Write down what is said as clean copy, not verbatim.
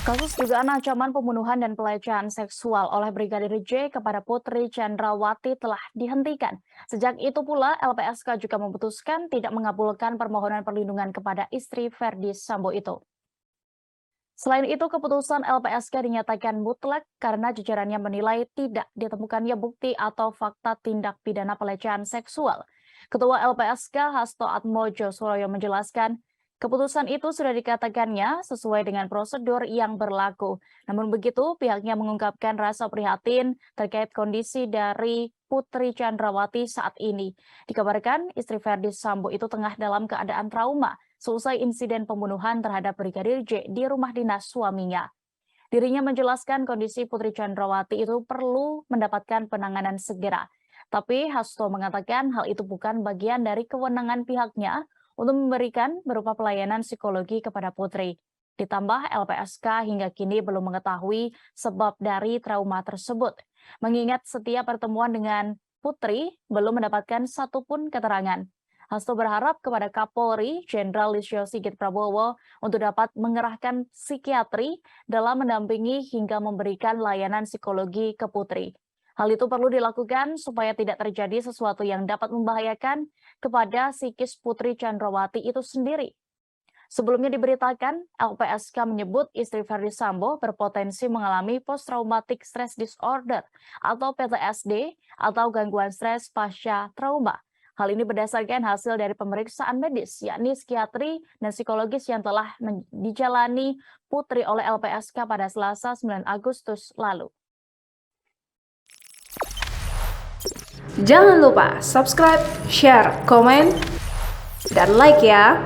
Kasus dugaan ancaman pembunuhan dan pelecehan seksual oleh Brigadir J kepada Putri Chandrawati telah dihentikan. Sejak itu pula, LPSK juga memutuskan tidak mengabulkan permohonan perlindungan kepada istri Verdi Sambo itu. Selain itu, keputusan LPSK dinyatakan mutlak karena jajarannya menilai tidak ditemukannya bukti atau fakta tindak pidana pelecehan seksual. Ketua LPSK Hasto Atmojo Suroyo menjelaskan, keputusan itu sudah dikatakannya sesuai dengan prosedur yang berlaku. Namun begitu, pihaknya mengungkapkan rasa prihatin terkait kondisi dari Putri Chandrawati saat ini. Dikabarkan istri Verdi Sambo itu tengah dalam keadaan trauma seusai insiden pembunuhan terhadap Brigadir J di rumah dinas suaminya. Dirinya menjelaskan kondisi Putri Chandrawati itu perlu mendapatkan penanganan segera. Tapi Hasto mengatakan hal itu bukan bagian dari kewenangan pihaknya untuk memberikan berupa pelayanan psikologi kepada Putri. Ditambah LPSK hingga kini belum mengetahui sebab dari trauma tersebut. Mengingat setiap pertemuan dengan Putri belum mendapatkan satupun keterangan. Hasto berharap kepada Kapolri Jenderal Listio Sigit Prabowo untuk dapat mengerahkan psikiatri dalam mendampingi hingga memberikan layanan psikologi ke Putri. Hal itu perlu dilakukan supaya tidak terjadi sesuatu yang dapat membahayakan kepada psikis Putri Chandrawati itu sendiri. Sebelumnya diberitakan, LPSK menyebut istri Verdi Sambo berpotensi mengalami post-traumatic stress disorder atau PTSD atau gangguan stres pasca trauma. Hal ini berdasarkan hasil dari pemeriksaan medis, yakni psikiatri dan psikologis yang telah dijalani Putri oleh LPSK pada Selasa 9 Agustus lalu. Jangan lupa subscribe, share, komen, dan like ya!